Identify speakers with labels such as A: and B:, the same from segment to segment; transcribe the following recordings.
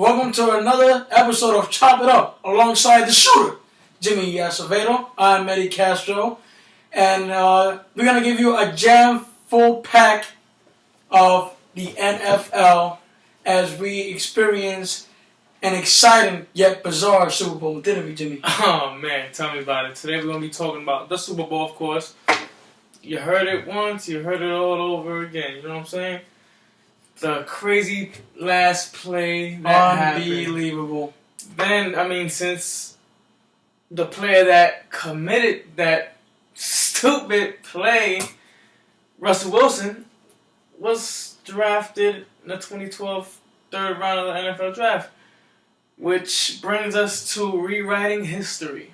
A: Welcome to another episode of Chop It Up alongside the shooter, Jimmy Acevedo. I'm Eddie Castro, and we're going to give you a jam-full pack of the NFL as we experience an exciting yet bizarre Super Bowl, didn't we, Jimmy?
B: Oh, man, tell me about it. Today we're going to be talking about the Super Bowl, of course. You heard it once, you heard it all over again, you know what I'm saying? The crazy last play that
A: Unbelievable.
B: happened. Then, since the player that committed that stupid play, Russell Wilson, was drafted in the 2012 third round of the NFL draft, which brings us to rewriting history.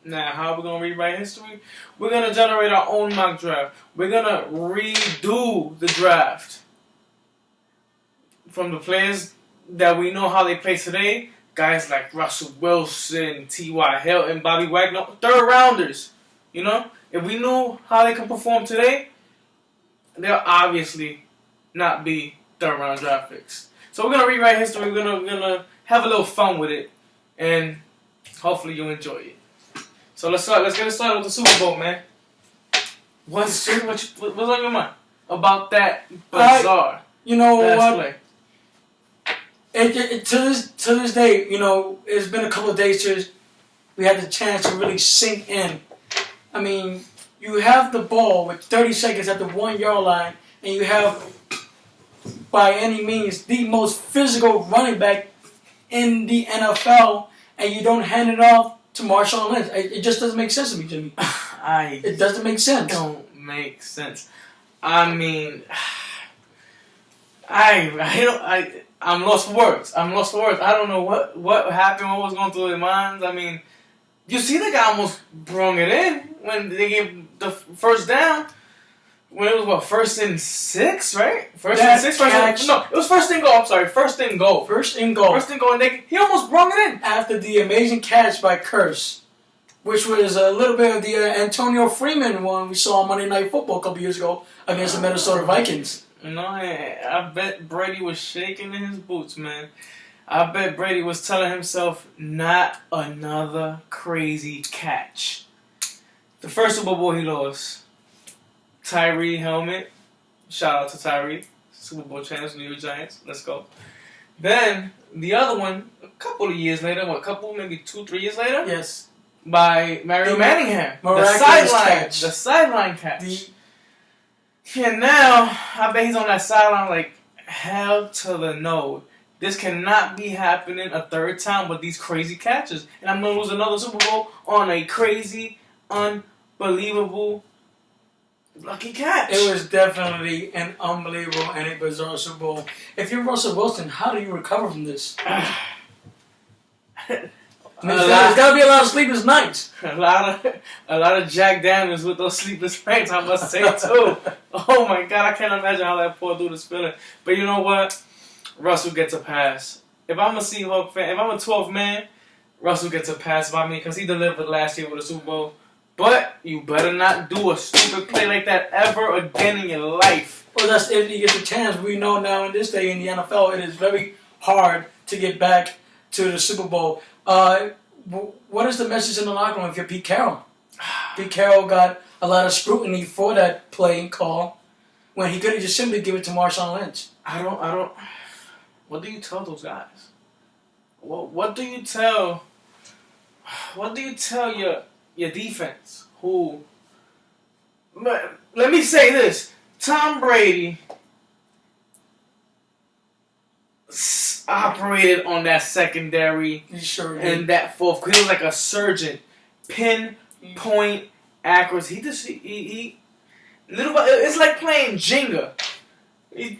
B: Now, how are we going to rewrite history? We're going to generate our own mock draft. We're going to redo the draft from the players that we know how they play today. Guys like Russell Wilson, T.Y. Hilton, Bobby Wagner, third rounders. You know, if we knew how they can perform today, they'll obviously not be third round draft picks. So we're going to rewrite history. We're gonna have a little fun with it, and hopefully you enjoy it. So let's get it started with the Super Bowl, man. What's on your mind about that bizarre?
A: You know what?
B: Play?
A: To this day, you know, it's been a couple of days since we had the chance to really sink in. I mean, you have the ball with 30 seconds at the 1 yard line, and you have, by any means, the most physical running back in the NFL, and you don't hand it off to Marshawn Lynch. It just doesn't make sense to me, Jimmy. It doesn't make sense.
B: Don't make sense. I'm lost for words. I don't know what happened, what was going through their minds. You see the guy almost brung it in when they gave the first down. When it was, first and 6, right? First and 6? No, it was first and goal. I'm sorry, first and goal.
A: First and goal,
B: and he almost brung it in.
A: After the amazing catch by Curse, which was a little bit of the Antonio Freeman one we saw on Monday Night Football a couple years ago against the Minnesota Vikings.
B: You know, I bet Brady was shaking in his boots, man. I bet Brady was telling himself, not another crazy catch. The first Super Bowl he lost, Tyree helmet. Shout out to Tyree. Super Bowl champs, New York Giants. Let's go. Then, the other one, a couple of years later, maybe 2-3 years later?
A: Yes.
B: By Mario Manningham.
A: The
B: sideline catch. And now, I bet he's on that sideline like hell to the no. This cannot be happening a third time with these crazy catches. And I'm going to lose another Super Bowl on a crazy, unbelievable, lucky catch.
A: It was definitely an unbelievable and a bizarre Super Bowl. If you're Russell Wilson, how do you recover from this? There's got to be a lot of sleepless nights.
B: A lot of Jack Daniels with those sleepless nights, I must say, too. Oh, my God, I can't imagine how that poor dude is feeling. But you know what? Russell gets a pass. If I'm a Seahawks fan, if I'm a 12th man, Russell gets a pass by me because he delivered last year with a Super Bowl. But you better not do a stupid play like that ever again in your life.
A: Well, that's if he gets a chance. We know now in this day in the NFL, it is very hard to get back to the Super Bowl. What is the message in the locker room if you're Pete Carroll? Pete Carroll got a lot of scrutiny for that play call when he could have just simply given it to Marshawn Lynch.
B: I don't. What do you tell those guys? What do you tell your defense? Who? Let me say this: Tom Brady operated on that secondary and that fourth. He was like a surgeon, pinpoint accuracy. He little. It's like playing Jenga. He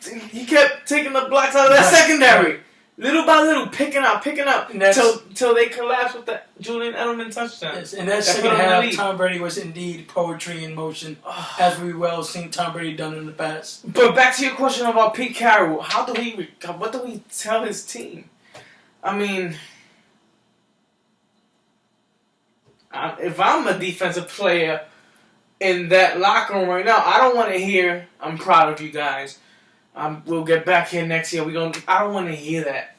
B: kept taking the blocks out of that secondary. Little by little, picking up, till they collapsed with the Julian Edelman touchdown.
A: Yes, and that second half, Tom Brady was indeed poetry in motion, as we well seen Tom Brady done in the past.
B: But back to your question about Pete Carroll, what do we tell his team? If I'm a defensive player in that locker room right now, I don't want to hear, "I'm proud of you guys. We'll get back here next year. I don't want to hear that.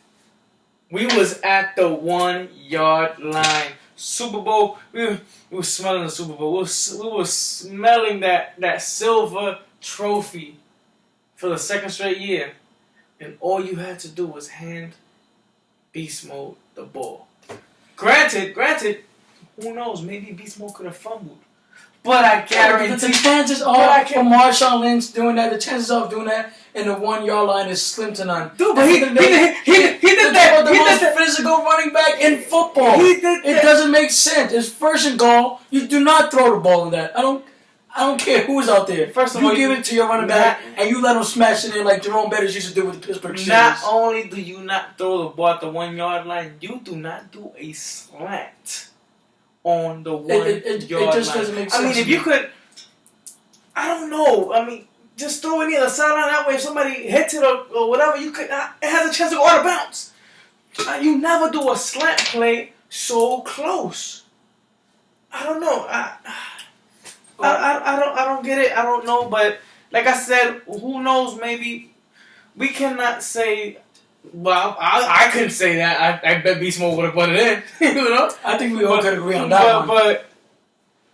B: We was at the 1 yard line. Super Bowl. We were smelling the Super Bowl. We were smelling that silver trophy for the second straight year, and all you had to do was hand Beast Mode the ball. Granted, who knows? Maybe Beast Mode could have fumbled, but I guarantee
A: the chances are for Marshawn Lynch doing that. The chances of doing that in the 1 yard line is slim to none.
B: Dude, but he did that.
A: The most physical running back in football. It doesn't make sense. It's first and goal. You do not throw the ball in that. I don't care who's out there.
B: First of all,
A: you give it to your running back and you let him smash it in like Jerome Bettis used to do with the Pittsburgh Steelers.
B: Not only do you not throw the ball at the 1 yard line, you do not do a slant on the 1 yard line.
A: It just doesn't make sense.
B: I mean, if you could, I don't know. I mean, just throw it near the sideline. That way, if somebody hits it or whatever, you could. It has a chance to go out of bounds. You never do a slant play so close. I don't know. I don't get it. I don't know. But like I said, who knows? Maybe we cannot say. Well, I couldn't say that. I bet Beast Mode would have put it in. You know.
A: I think we all could agree on that one.
B: But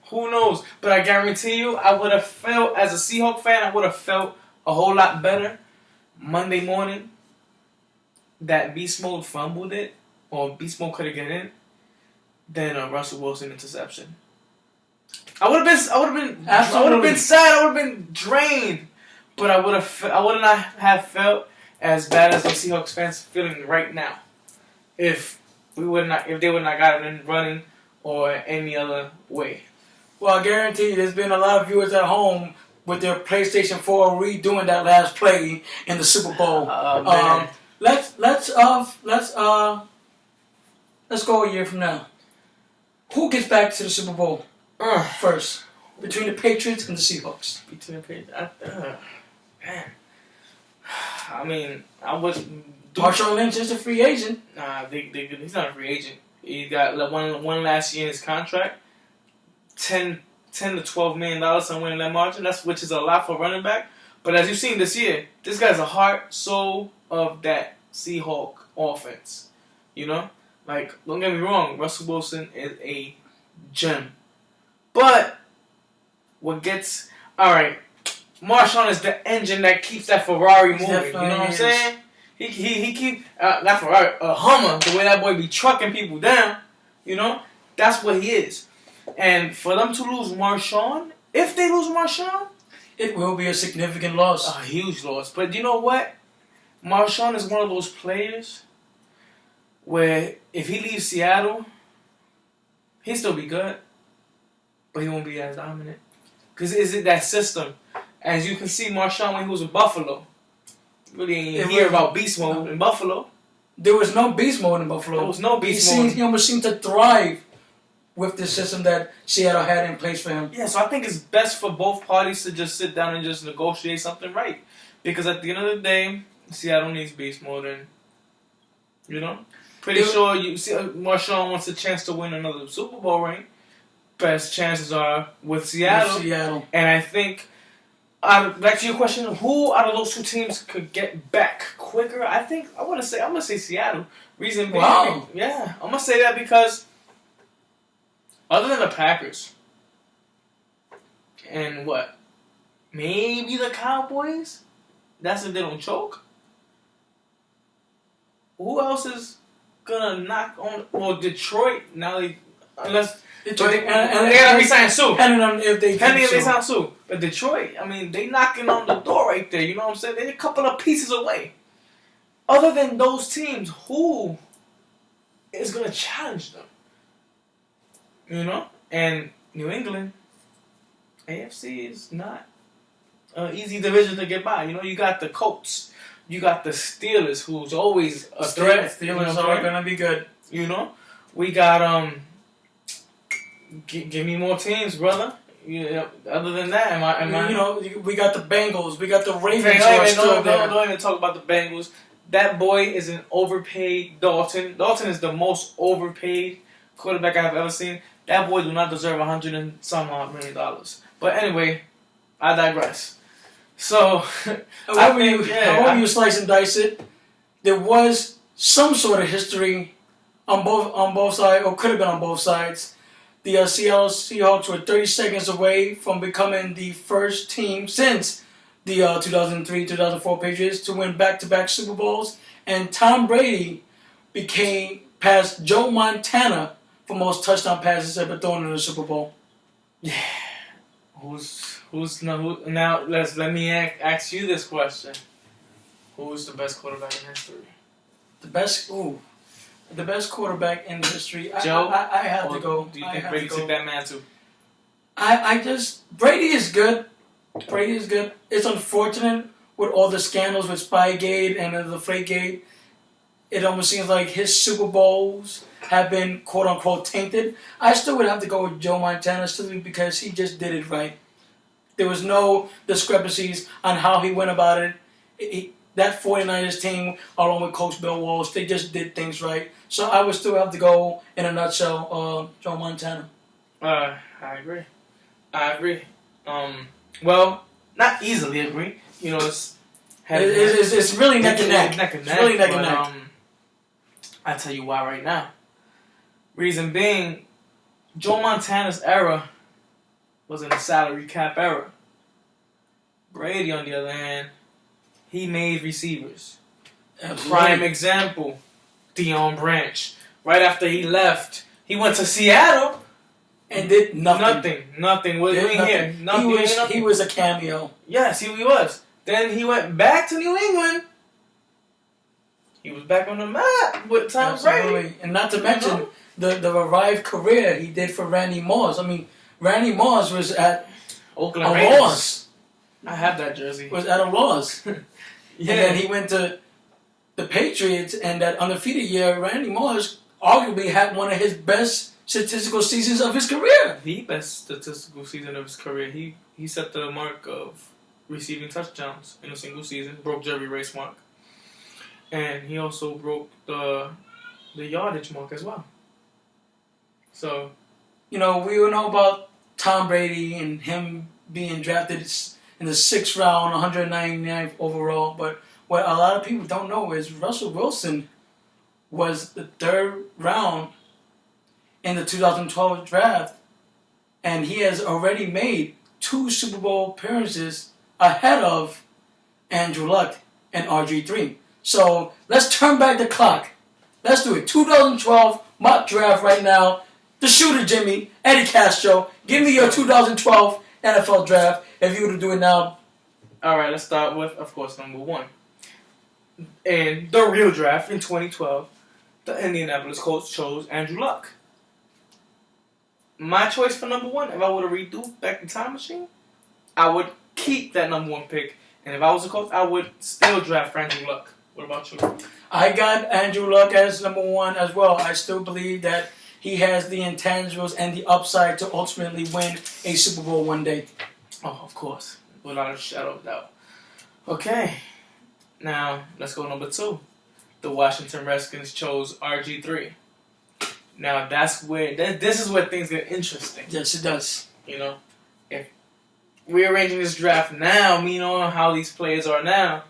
B: who knows? But I guarantee you, I would have felt, as a Seahawks fan, I would have felt a whole lot better Monday morning that Beast Mode fumbled it, or Beast Mode could have get in, than a Russell Wilson interception. I would have been sad. I would have been drained, but I would not have felt as bad as the Seahawks fans feeling right now if they would not got it in running or any other way.
A: Well, I guarantee you there's been a lot of viewers at home with their PlayStation 4 redoing that last play in the Super Bowl. Let's go a year from now. Who gets back to the Super Bowl first? Between the Patriots and the Seahawks.
B: Between the Patriots, man. I mean, I was.
A: Marshawn Lynch is a free agent.
B: Nah, he's not a free agent. He got one last year in his contract. $10 to $12 million somewhere in that margin. Which is a lot for running back. But as you've seen this year, this guy's a heart, soul of that Seahawk offense. You know, like don't get me wrong, Russell Wilson is a gem. But what gets Marshawn is the engine that keeps that Ferrari moving. You know what I'm saying? He keep not Ferrari, a Hummer. The way that boy be trucking people down. You know, that's what he is. And for them to lose Marshawn, if they lose Marshawn,
A: it will be a significant loss.
B: A huge loss. But you know what? Marshawn is one of those players where if he leaves Seattle, he'll still be good, but he won't be as dominant. Because is it that system? As you can see, Marshawn, when he was in Buffalo, really ain't hear about beast mode in Buffalo.
A: There was no beast mode in Buffalo.
B: There was no beast mode.
A: He almost seemed to thrive with the system that Seattle had in place for him.
B: Yeah, so I think it's best for both parties to just sit down and just negotiate something right. Because at the end of the day, Seattle needs beast mode, and you know, pretty sure you see Marshawn wants a chance to win another Super Bowl ring. Best chances are with Seattle. And I think, back to your question, who out of those two teams could get back quicker? I'm gonna say Seattle. Reason being, I'm gonna say that because other than the Packers and maybe the Cowboys, that's if they don't choke. Who else is gonna knock on? Well, Detroit now unless. Detroit, and they gotta resign Sue.
A: Depending on if they
B: sign Sue. But Detroit, I mean, they knocking on the door right there. You know what I'm saying? They're a couple of pieces away. Other than those teams, who is gonna challenge them? You know? And New England, AFC is not an easy division to get by. You know, you got the Colts, you got the Steelers, who's always a threat.
A: Steelers are gonna be good.
B: You know, we got Give me more teams, brother. Other than that, am I?
A: You know, we got the Bengals, we got the Ravens.
B: Don't even talk about the Bengals. That boy is an overpaid Dalton. Dalton is the most overpaid quarterback I've ever seen. That boy do not deserve $100 and some odd $1 million. But anyway, I digress. So,
A: however you slice and dice it, there was some sort of history on both sides, or could have been on both sides. The Seattle Seahawks were 30 seconds away from becoming the first team since the 2003-2004 Patriots to win back-to-back Super Bowls, and Tom Brady passed Joe Montana for most touchdown passes ever thrown in a Super Bowl.
B: Yeah. Now let me ask you this question. Who's the best quarterback in history?
A: The best quarterback in history.
B: Joe?
A: I have to go.
B: Do you think Brady took that mantle?
A: Brady is good. Brady is good. It's unfortunate with all the scandals with Spygate and the Deflategate. It almost seems like his Super Bowls have been quote unquote tainted. I still would have to go with Joe Montana simply because he just did it right. There was no discrepancies on how he went about it. That 49ers team, along with Coach Bill Walsh, they just did things right. So I would still have to go, in a nutshell, Joe Montana.
B: I agree. Well, not easily agree. You know, it's
A: really neck and neck.
B: It's
A: really neck and neck.
B: I'll tell you why right now. Reason being, Joe Montana's era was in a salary cap era. Brady, on the other hand, he made receivers.
A: Absolutely.
B: Prime example, Deion Branch. Right after he left, he went to Seattle
A: and did nothing.
B: Nothing.
A: He was a cameo.
B: Yes, he was. Then he went back to New England. He was back on the map with Tom Brady.
A: And not to mention the revived career he did for Randy Moss. I mean, Randy Moss was at
B: Oakland
A: a
B: Raiders.
A: loss.
B: I have that jersey.
A: Was at a loss.
B: Yeah.
A: And then he went to the Patriots, and that undefeated year, Randy Moss arguably had one of his best statistical seasons of his career.
B: The best statistical season of his career. He set the mark of receiving touchdowns in a single season, broke Jerry Rice's mark. And he also broke the yardage mark as well. So,
A: you know, we all know about Tom Brady and him being drafted in the 6th round, 199th overall, but what a lot of people don't know is Russell Wilson was the 3rd round in the 2012 draft, and he has already made 2 Super Bowl appearances ahead of Andrew Luck and RG3. So let's turn back the clock. Let's do it. 2012 mock draft right now. The shooter, Jimmy, Eddie Castro. Give me your 2012 NFL draft if you were to do it now.
B: All right, let's start with, of course, number 1. In the real draft in 2012, the Indianapolis Colts chose Andrew Luck. My choice for number 1, if I were to redo back the time machine, I would keep that number 1 pick. And if I was a coach, I would still draft Andrew Luck. What about you?
A: I got Andrew Luck as number 1 as well. I still believe that he has the intangibles and the upside to ultimately win a Super Bowl one day.
B: Oh, of course. Without a shadow of doubt. Okay. Now, let's go number 2. The Washington Redskins chose RG3. Now, this is where things get interesting.
A: Yes, it does.
B: You know, if we're arranging this draft now, me knowing how these players are now,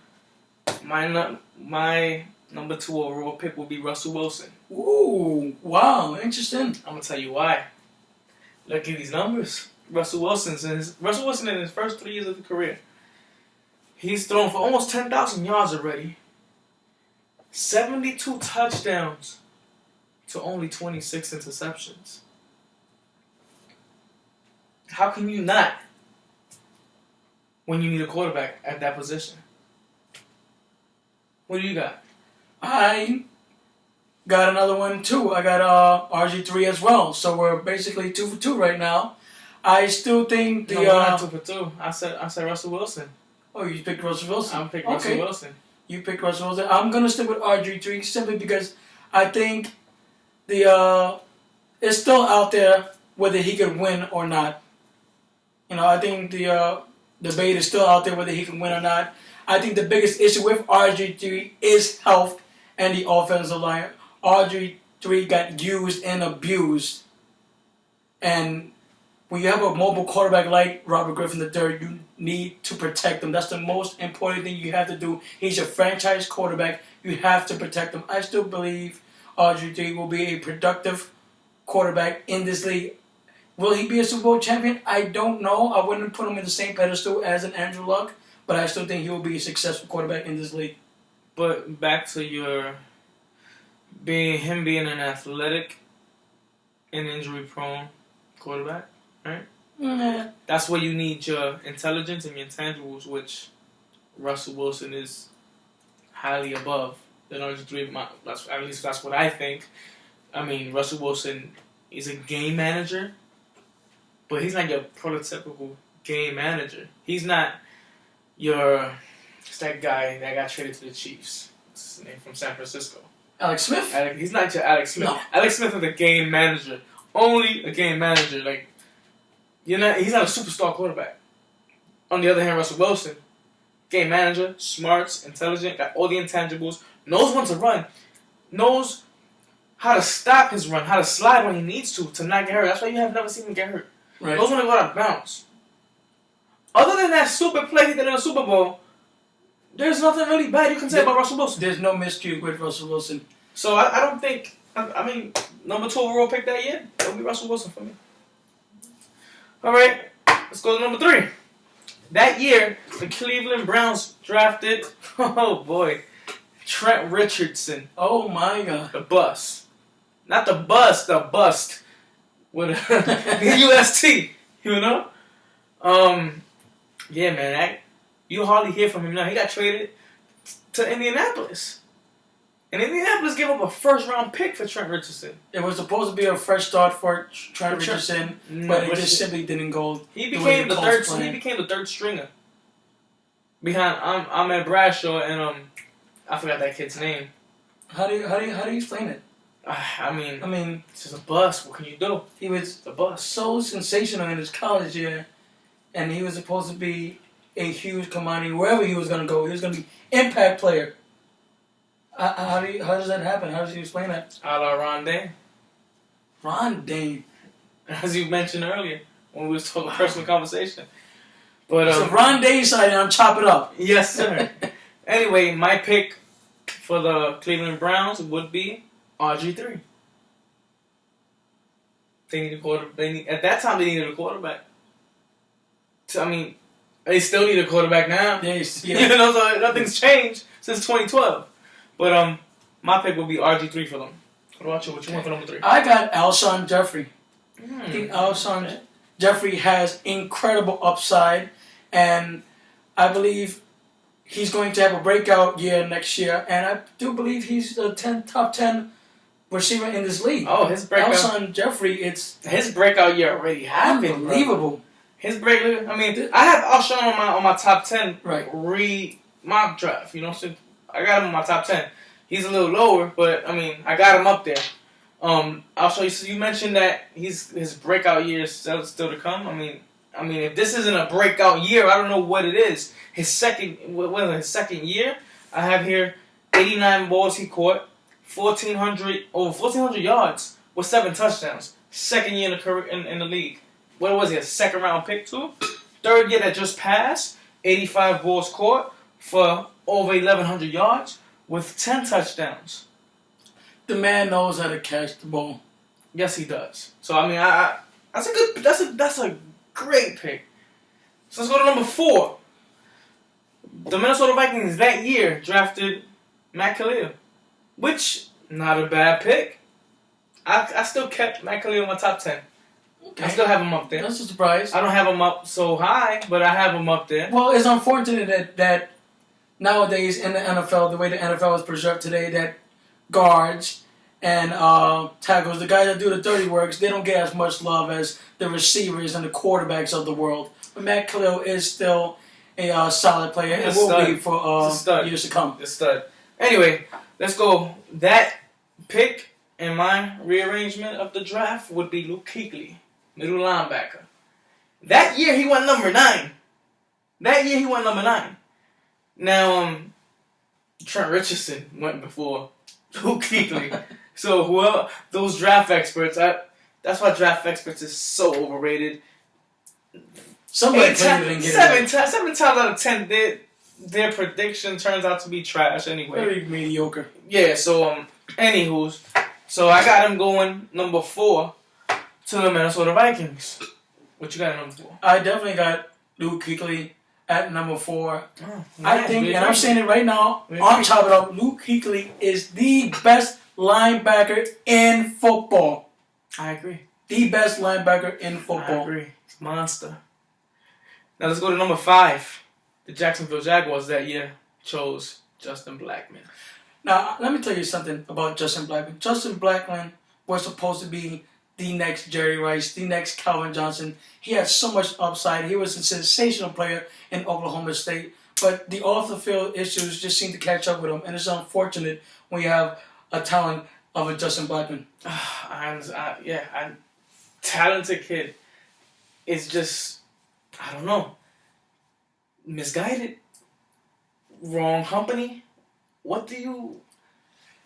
B: my number 2 overall pick will be Russell Wilson.
A: Ooh, wow, interesting.
B: I'm going to tell you why. Look at these numbers. Russell Wilson in his first 3 years of his career, he's thrown for almost 10,000 yards already. 72 touchdowns to only 26 interceptions. How can you not when you need a quarterback at that position? What do you got?
A: I got another one too. I got RG3 as well. So we're basically 2 for 2 right now. I still think
B: No, we're not 2 for 2. I said Russell Wilson.
A: Oh, you picked Russell Wilson.
B: I'm picking Russell Wilson.
A: You picked Russell Wilson. I'm gonna stick with RG3 simply because I think it's still out there whether he could win or not. You know, I think the debate is still out there whether he can win or not. I think the biggest issue with RG3 is health and the offensive line. RG3 got used and abused. And when you have a mobile quarterback like Robert Griffin III, you need to protect him. That's the most important thing you have to do. He's your franchise quarterback. You have to protect him. I still believe RG3 will be a productive quarterback in this league. Will he be a Super Bowl champion? I don't know. I wouldn't put him in the same pedestal as an Andrew Luck, but I still think he will be a successful quarterback in this league.
B: But back to your being an athletic and injury prone quarterback, right?
A: Yeah.
B: That's where you need your intelligence and your intangibles, which Russell Wilson is highly above than RG3. At least that's what I think. I mean, Russell Wilson is a game manager, but he's not your prototypical game manager. He's not it's that guy that got traded to the Chiefs. What's his name? From San Francisco.
A: Alex Smith?
B: He's not your Alex Smith.
A: No.
B: Alex Smith is a game manager. Only a game manager. Like, he's not a superstar quarterback. On the other hand, Russell Wilson, game manager, smarts, intelligent, got all the intangibles, knows when to run, knows how to stop his run, how to slide when he needs to not get hurt. That's why you have never seen him get hurt.
A: Right.
B: Knows when to go out of bounds. Other than that super play he did in the Super Bowl, there's nothing really bad you can say about Russell Wilson.
A: There's no miscue with Russell Wilson.
B: So I don't think, I mean, number 2 overall pick that year, it'll be Russell Wilson for me. All right, let's go to number 3. That year, the Cleveland Browns drafted, oh boy, Trent Richardson.
A: Oh my God.
B: The bust. Not the bust, the bust. With the UST, you know? Yeah, man, you hardly hear from him now. He got traded to Indianapolis. And Indianapolis gave up a first-round pick for Trent Richardson.
A: It was supposed to be a fresh start for Trent Richardson, but it just simply didn't go.
B: He became the third stringer behind Ahmed Bradshaw and I forgot that kid's name.
A: How do you explain it?
B: I mean, it's just a bust. What can you do?
A: He was
B: a bust.
A: So sensational in his college year, and he was supposed to be a huge commodity wherever he was going to go. He was going to be impact player. How does that happen? How does you explain that?
B: A la Ron Dane.
A: Ron Dane.
B: As you mentioned earlier when we was talking personal conversation. But
A: so Ron Dane side, and chop it up.
B: Yes, sir. Anyway, my pick for the Cleveland Browns would be RG3. They need a quarterback. At that time, they needed a quarterback. So, I mean, they still need a quarterback now.
A: Yeah.
B: You know, so nothing's changed since 2012. But my pick would be RG3 for them. What about you? What you want for number 3?
A: I got Alshon Jeffrey. I think Alshon Jeffrey has incredible upside, and I believe he's going to have a breakout year next year. And I do believe he's a top 10 receiver in this league.
B: Oh, his breakout.
A: Alshon Jeffrey, his
B: breakout year already happened.
A: Unbelievable.
B: Bro. His breakout. I mean, I have Alshon on my top 10 mock draft. You know, so I got him on my top 10. He's a little lower, but I mean, I got him up there. Also, you mentioned that his breakout year is still to come. I mean, if this isn't a breakout year, I don't know what it is. His second year, I have here 89 balls he caught, over 1,400 yards with 7 touchdowns. Second year in the league. What was he? A second round pick too. Third year that just passed, 85 balls caught for over 1,100 yards with 10 touchdowns.
A: The man knows how to catch the ball.
B: Yes, he does. So I mean, that's a great pick. So let's go to number 4. The Minnesota Vikings that year drafted Matt Khalil, which not a bad pick. I still kept Matt Khalil in my top 10. Okay. I still have him up there.
A: That's a surprise.
B: I don't have him up so high, but I have him up there.
A: Well, it's unfortunate that nowadays in the NFL, the way the NFL is preserved today, that guards and tackles, the guys that do the dirty works, they don't get as much love as the receivers and the quarterbacks of the world. But Matt Khalil is still a solid player and will be for years to come.
B: A stud. Anyway, let's go. That pick in my rearrangement of the draft would be Luke Kuechly, middle linebacker. That year he went number 9. Now, Trent Richardson went before Luke Kuechly. So whoever those draft experts, that's why draft experts is so overrated.
A: Somebody didn't get it.
B: 7 times out of 10, their prediction turns out to be trash anyway.
A: Very mediocre.
B: Yeah, so, anywho's. So I got him going number 4 to the Minnesota Vikings. What you got at number 4?
A: I definitely got Luke Kuechly at number 4.
B: Oh,
A: I think, and I'm saying it right now, on top of it up, Luke Kuechly is the best linebacker in football.
B: I agree.
A: The best linebacker in football.
B: I agree. It's a monster. Now let's go to number 5. The Jacksonville Jaguars that year chose Justin Blackmon.
A: Now, let me tell you something about Justin Blackmon. Justin Blackmon was supposed to be the next Jerry Rice, the next Calvin Johnson. He had so much upside. He was a sensational player in Oklahoma State. But the off-the-field issues just seem to catch up with him. And it's unfortunate when you have a talent of a Justin Blackmon.
B: Talented kid. It's just, I don't know. Misguided. Wrong company. What do you...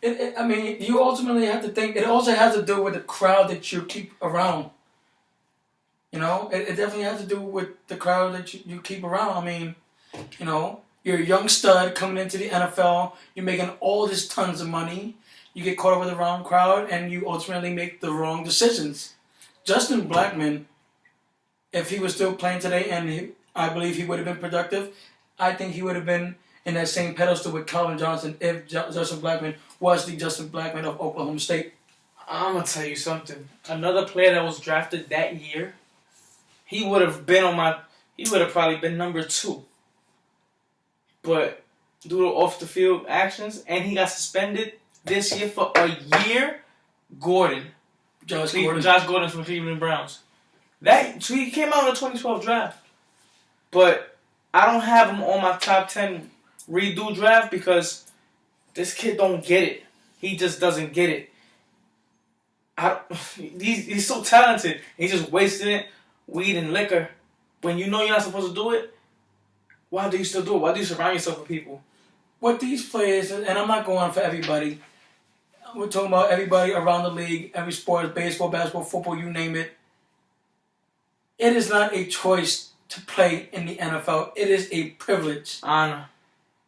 A: You ultimately have to think, it also has to do with the crowd that you keep around. You know, it definitely has to do with the crowd that you keep around. I mean, you know, you're a young stud coming into the NFL, you're making all this tons of money, you get caught up with the wrong crowd, and you ultimately make the wrong decisions. Justin Blackmon, if he was still playing today, and I believe he would have been productive, I think he would have been in that same pedestal with Calvin Johnson if Justin Blackmon was the Justin Blackmon of Oklahoma State.
B: I'm going to tell you something. Another player that was drafted that year, he would have probably been number 2. But due to off-the-field actions, and he got suspended this year for a year, Josh Gordon from Cleveland Browns. So he came out in the 2012 draft. But I don't have him on my top 10 redo draft because this kid don't get it. He just doesn't get it. He's so talented. He's just wasting it, weed and liquor. When you know you're not supposed to do it, why do you still do it? Why do you surround yourself with people?
A: What these players, and I'm not going for everybody, we're talking about everybody around the league, every sport, baseball, basketball, football, you name it. It is not a choice to play in the NFL. It is a privilege.
B: Honor.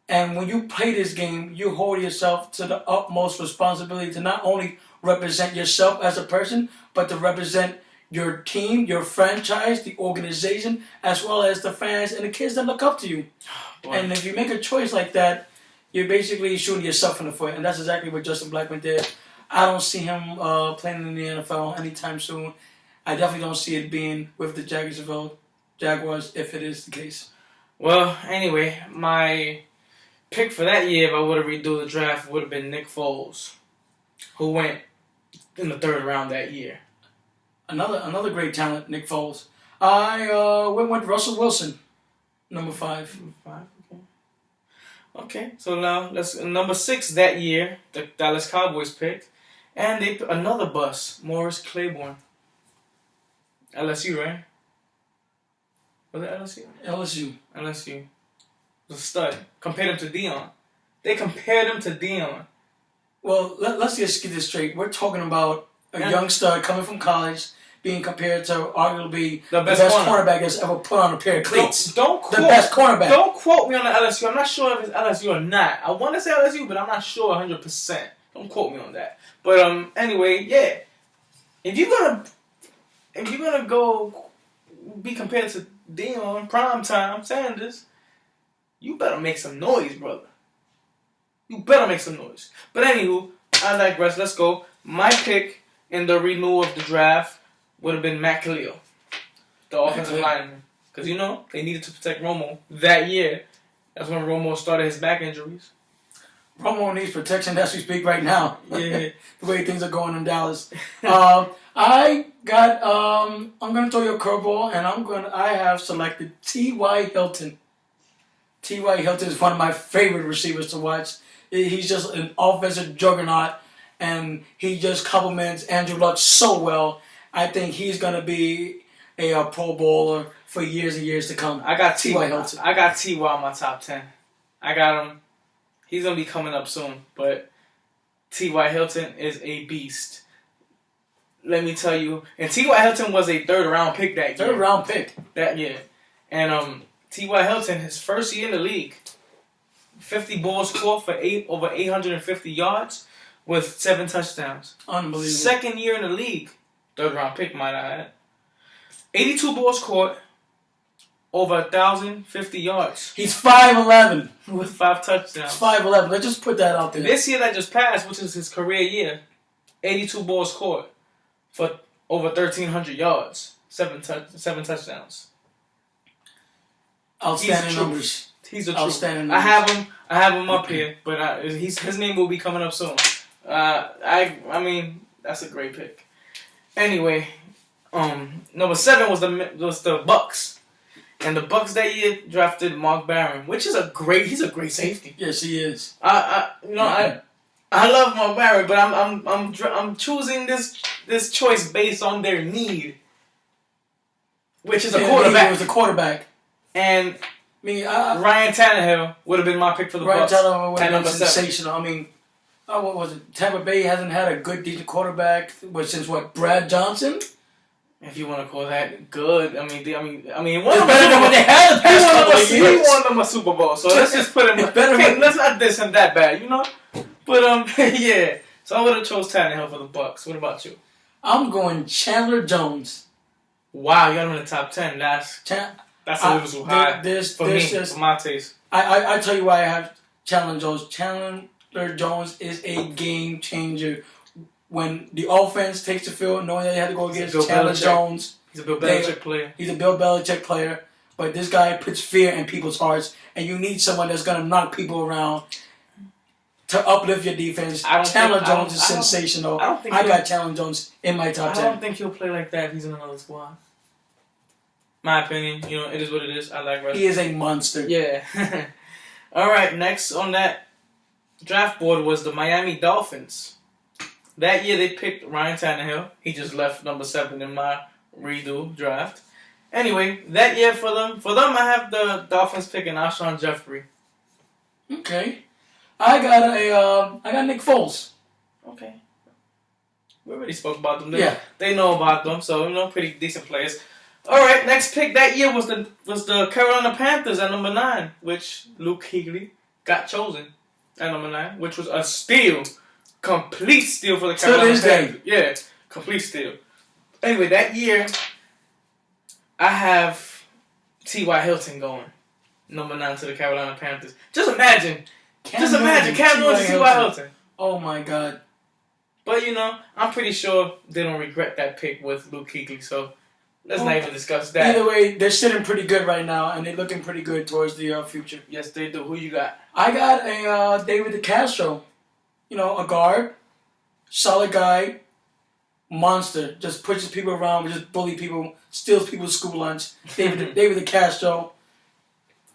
A: And when you play this game, you hold yourself to the utmost responsibility to not only represent yourself as a person, but to represent your team, your franchise, the organization, as well as the fans and the kids that look up to you. And if you make a choice like that, you're basically shooting yourself in the foot. And that's exactly what Justin Blackmon did. I don't see him playing in the NFL anytime soon. I definitely don't see it being with the Jacksonville Jaguars if it is the case.
B: Well, anyway, my pick for that year, if I would have redo the draft, would have been Nick Foles, who went in the 3rd round that year.
A: Another great talent, Nick Foles. I went with Russell Wilson, number 5.
B: Okay, so now number 6 that year, the Dallas Cowboys picked, and they another bust, Morris Claiborne. LSU, right? Was it LSU? LSU. Was a stud. Compared him to Dion. They compared him to Dion.
A: Well, let's just get this straight. We're talking about a young stud coming from college being compared to arguably the best cornerback that's ever put on a pair of cleats.
B: Don't quote,
A: the best cornerback.
B: Don't quote me on the LSU. I'm not sure if it's LSU or not. I want to say LSU, but I'm not sure 100%. Don't quote me on that. But anyway, yeah. If you're gonna go be compared to Dion, primetime Sanders, you better make some noise, brother. You better make some noise. But anywho, I digress. Let's go. My pick in the renewal of the draft would have been Matt Khalil, the offensive lineman. Because, they needed to protect Romo that year. That's when Romo started his back injuries.
A: Romo needs protection as we speak right now.
B: Yeah.
A: The way things are going in Dallas. I'm going to throw you a curveball, and I have selected T.Y. Hilton. T.Y. Hilton is one of my favorite receivers to watch. He's just an offensive juggernaut, and he just complements Andrew Luck so well. I think he's going to be a Pro Bowler for years and years to come.
B: I got T.Y. Hilton. I got T.Y. on my top 10. I got him. He's going to be coming up soon, but T.Y. Hilton is a beast. Let me tell you. And T.Y. Hilton was a 3rd round pick that year.
A: 3rd round pick.
B: That year. And T.Y. Hilton, his first year in the league, 50 balls caught for over 850 yards with 7 touchdowns.
A: Unbelievable.
B: Second year in the league. Third round pick, might I add. 82 balls caught, over 1,050 yards.
A: He's 5'11".
B: With 5 touchdowns.
A: He's 5'11". Let's just put that out there.
B: This year that just passed, which is his career year, 82 balls caught for over 1,300 yards, 7 touchdowns.
A: Outstanding numbers.
B: He's the truth.
A: Outstanding
B: numbers. I have him up here, but his name will be coming up soon. I mean, that's a great pick. Anyway, number 7 was the Bucks, and the Bucks that year drafted Mark Barron, which is he's a great safety.
A: Yes, he is.
B: I love Mark Barron, but I'm choosing this choice based on their need, which is a quarterback.
A: He was a quarterback.
B: And Ryan Tannehill would have been my pick for the Bucks.
A: Ryan Tannehill would have been
B: number 7.
A: sensational. I mean, what was it? Tampa Bay hasn't had a good, decent quarterback since Brad Johnson?
B: If you want to call that good, I mean,
A: it's better than what they had the past couple of years.
B: He won them a Super Bowl, so let's just put him. Let's not diss him that bad, you know. But yeah. So I would have chose Tannehill for the Bucks. What about you?
A: I'm going Chandler Jones.
B: Wow, you got him in the top 10. That's a little too high for my taste.
A: I tell you why I have Chandler Jones. Chandler Jones is a game changer. When the offense takes the field, knowing that they have to go against Chandler Jones.
B: He's a Bill Belichick player.
A: He's a Bill Belichick player. But this guy puts fear in people's hearts. And you need someone that's going to knock people around to uplift your defense. Chandler Jones is sensational. I got Chandler Jones in my top 10.
B: I don't think he'll play like that if he's in another squad. My opinion, it is what it is. I like wrestling.
A: He is a monster.
B: Yeah. All right, next on that draft board was the Miami Dolphins. That year they picked Ryan Tannehill. He just left number 7 in my redo draft. Anyway, that year for them I have the Dolphins picking Alshon Jeffrey.
A: Okay. I got Nick Foles.
B: Okay. We already spoke about them. They know about them, so pretty decent players. All right, next pick that year was the Carolina Panthers at number 9, which Luke Kuechly got chosen at number 9, which was a steal. Complete steal for the Carolina Panthers. Yeah, complete steal. Anyway, that year, I have T.Y. Hilton going. Number 9 to the Carolina Panthers. Just imagine. Cam Newton, T.Y. Hilton.
A: Oh, my God.
B: But, I'm pretty sure they don't regret that pick with Luke Kuechly, so let's not even discuss that.
A: Either way, they're sitting pretty good right now, and they're looking pretty good towards the future.
B: Yes, they do. Who you got?
A: I got a David DeCastro. A guard, solid guy, monster. Just pushes people around, just bully people, steals people's school lunch. David DeCastro.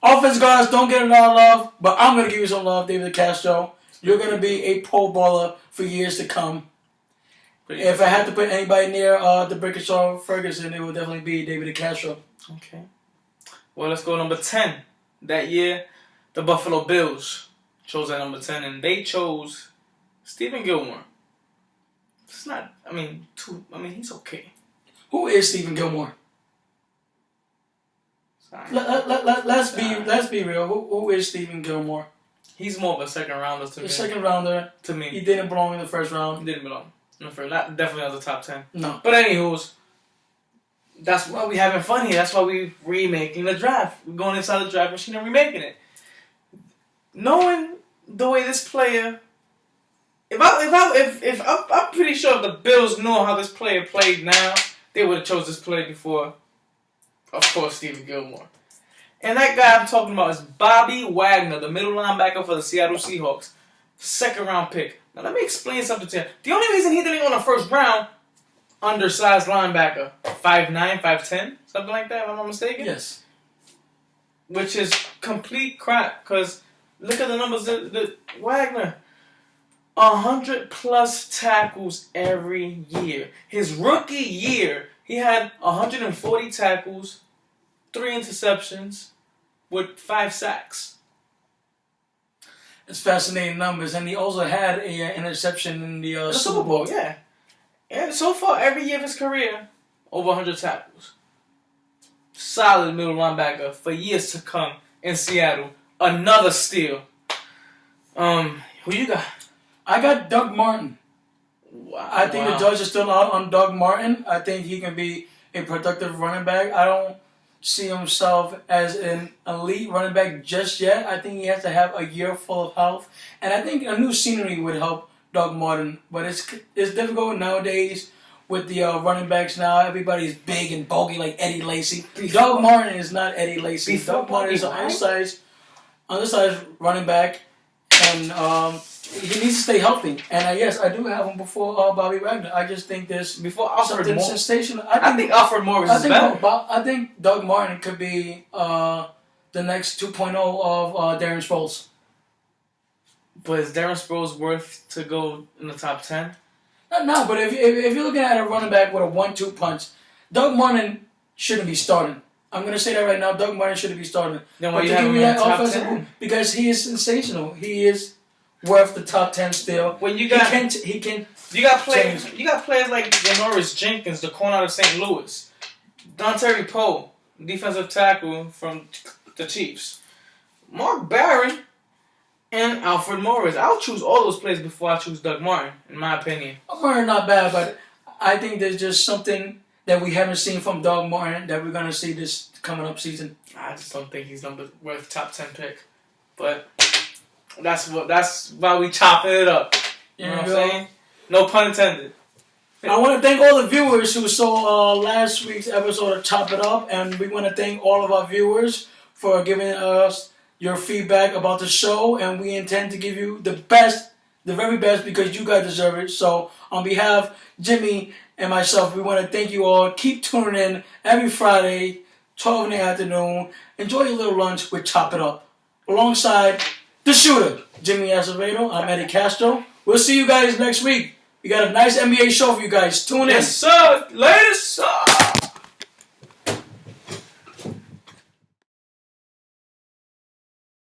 A: Offense guards don't get a lot of love, but I'm going to give you some love, David DeCastro. You're going to be a Pro Bowler for years to come. If I had to put anybody near the Brickenshaw Ferguson, it would definitely be David DeCastro.
B: Okay. Well, let's go number 10. That year, the Buffalo Bills chose at number 10, and they chose Stephen Gilmore. It's not, he's okay.
A: Who is Stephen Gilmore? Let's be real. Who is Stephen Gilmore?
B: He's more of a second rounder to me.
A: A second rounder
B: to me.
A: He didn't belong in the first round.
B: He didn't belong in the first. Definitely not the top 10.
A: No.
B: But anywho's, that's why we having fun here. That's why we remaking the draft. We're going inside the draft machine and remaking it. Knowing the way this player. I'm pretty sure if the Bills knew how this player played now, they would have chose this player before, of course, Stephen Gilmore. And that guy I'm talking about is Bobby Wagner, the middle linebacker for the Seattle Seahawks. Second round pick. Now let me explain something to you. The only reason he didn't go in the first round, undersized linebacker, 5'9", 5'10", something like that, if I'm not mistaken.
A: Yes.
B: Which is complete crap, because look at the numbers that Wagner. 100+ tackles every year. His rookie year, he had 140 tackles, 3 interceptions, with 5 sacks.
A: It's fascinating numbers, and he also had an interception in the
B: Super Bowl. Yeah. And so far, every year of his career, over 100 tackles. Solid middle linebacker for years to come in Seattle. Another steal. Who you got?
A: I got Doug Martin.
B: Wow.
A: I think the judge is still out on Doug Martin. I think he can be a productive running back. I don't see himself as an elite running back just yet. I think he has to have a year full of health. And I think a new scenery would help Doug Martin. But it's difficult nowadays with the running backs now. Everybody's big and bulky like Eddie Lacy. Doug Martin is not Eddie Lacy. Doug Martin is an undersized running back. And he needs to stay healthy. And yes, I do have him before Bobby Wagner. I just think there's
B: Before Alfred
A: something
B: Morris.
A: sensational.
B: I think Alfred Morris is better.
A: I think Doug Martin could be the next 2.0 of Darren Sproles.
B: But is Darren Sproles worth to go in the top 10?
A: No, but if you're looking at a running back with a 1-2 punch, Doug Martin shouldn't be starting. I'm going to say that right now. Doug Martin shouldn't be starting.
B: Then why you have him in the top 10?
A: Because he is sensational. He is worth the top 10 still.
B: When you
A: got,
B: got
A: he can.
B: You got players like Janoris Jenkins, the corner out of St. Louis, Dontari Poe, defensive tackle from the Chiefs, Mark Barron, and Alfred Morris. I'll choose all those players before I choose Doug Martin, in my opinion.
A: Doug Martin not bad, but I think there's just something that we haven't seen from Doug Martin that we're gonna see this coming up season.
B: I just don't think he's worth top 10 pick, but that's why we chopping it up. You know what I'm saying? No pun intended.
A: I want to thank all the viewers who saw last week's episode of Chop It Up, and we want to thank all of our viewers for giving us your feedback about the show, and we intend to give you the best, the very best, because you guys deserve it. So on behalf of Jimmy and myself, we want to thank you all. Keep tuning in every Friday, 12 in the afternoon. Enjoy your little lunch with Chop It Up. Alongside the shooter, Jimmy Acevedo, I'm Eddie Castro. We'll see you guys next week. We got a nice NBA show for you guys. Tune in.
B: Yes, sir. Later, sir.